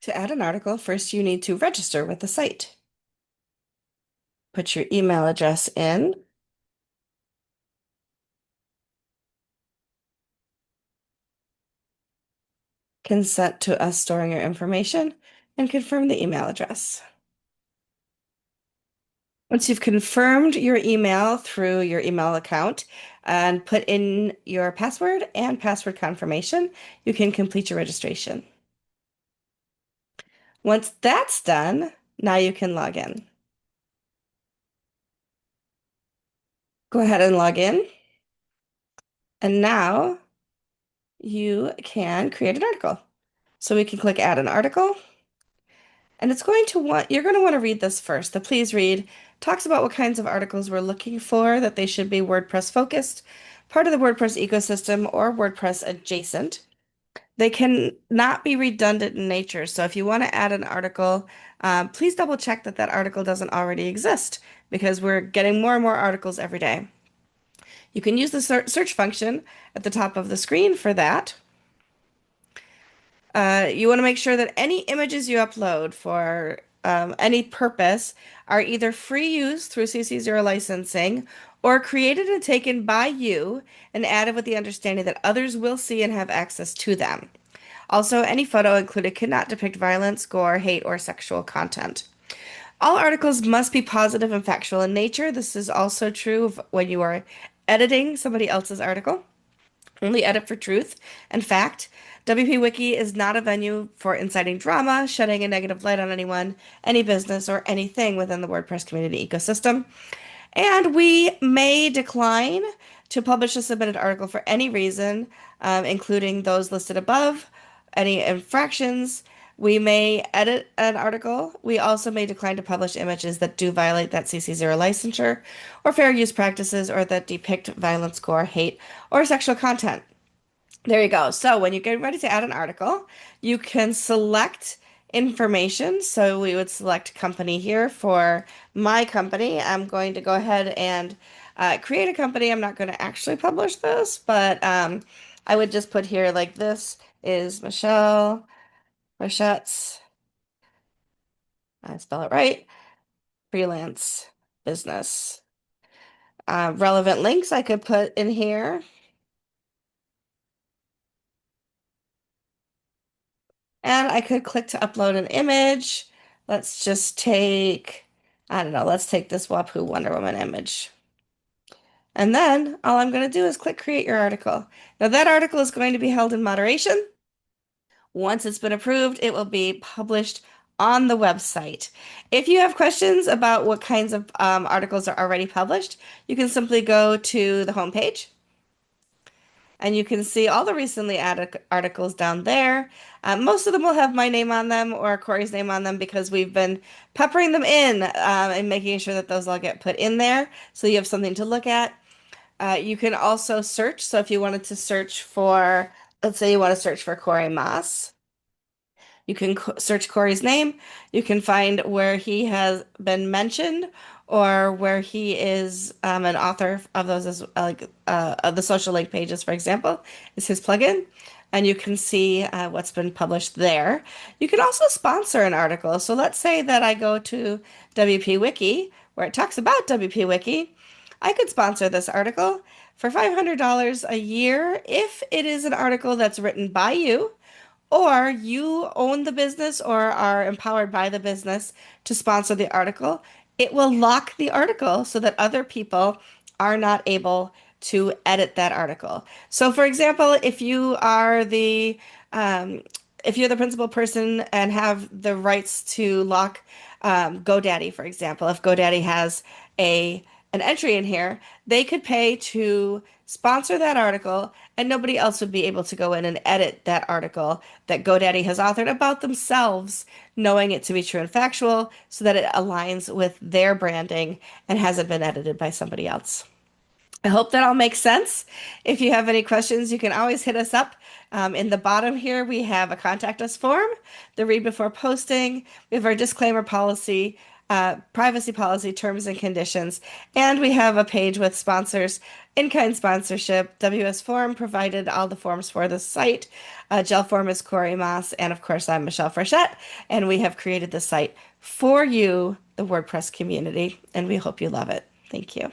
To add an article, first you need to register with the site. Put your email address in, consent to us storing your information, and confirm the email address. Once you've confirmed your email through your email account and put in your password and password confirmation, you can complete your registration. Once that's done, now you can log in. Go ahead and log in, and now you can create an article. So we can click Add an Article. And you're going to want to read this first. The please read talks about what kinds of articles we're looking for, that they should be WordPress focused, part of the WordPress ecosystem, or WordPress adjacent. They can not be redundant in nature. So if you want to add an article, please double check that that article doesn't already exist because we're getting more and more articles every day. You can use the search function at the top of the screen for that. You want to make sure that any images you upload for any purpose are either free use through CC0 licensing or created and taken by you and added with the understanding that others will see and have access to them. Also, any photo included cannot depict violence, gore, hate, or sexual content. All articles must be positive and factual in nature. This is also true when you are editing somebody else's article. Only edit for truth and fact. WP Wiki is not a venue for inciting drama, shedding a negative light on anyone, any business, or anything within the WordPress community ecosystem. And we may decline to publish a submitted article for any reason, including those listed above, any infractions. We may edit an article. We also may decline to publish images that do violate that CC0 licensure or fair use practices or that depict violence, gore, hate, or sexual content. There you go. So when you get ready to add an article, you can select information. So we would select company here for my company. I'm going to go ahead and create a company. I'm not going to actually publish this, but I would just put here like this is Michelle Rachette's, I spell it right, freelance business. Relevant links I could put in here. And I could click to upload an image. Let's just take, I don't know, let's take this WAPU Wonder Woman image. And then all I'm going to do is click create your article. Now that article is going to be held in moderation. Once it's been approved, it will be published on the website. If you have questions about what kinds of articles are already published, you can simply go to the homepage and you can see all the recently added articles down there. Most of them will have my name on them or Corey's name on them because we've been peppering them in and making sure that those all get put in there so you have something to look at. You can also search. So if you wanted to search for, let's say you want to search for Corey Moss. You can search Corey's name. You can find where he has been mentioned or where he is an author of those as like of the social link pages, for example, is his plugin. And you can see what's been published there. You can also sponsor an article. So let's say that I go to WP Wiki, where it talks about WP Wiki. I could sponsor this article for $500 a year if it is an article that's written by you or you own the business or are empowered by the business to sponsor the article. It will lock the article so that other people are not able to edit that article. So, for example, um, if you're the principal person and have the rights to lock GoDaddy, for example, if GoDaddy has a an entry in here, they could pay to sponsor that article, and nobody else would be able to go in and edit that article that GoDaddy has authored about themselves, knowing it to be true and factual, so that it aligns with their branding and hasn't been edited by somebody else. I hope that all makes sense. If you have any questions, you can always hit us up. In the bottom here, we have a contact us form, the read before posting, we have our disclaimer policy, privacy policy, terms and conditions, and we have a page with sponsors, in-kind sponsorship. WS Form provided all the forms for the site. Gel Form is Corey Moss, and of course, I'm Michelle Frechette, and we have created the site for you, the WordPress community, and we hope you love it. Thank you.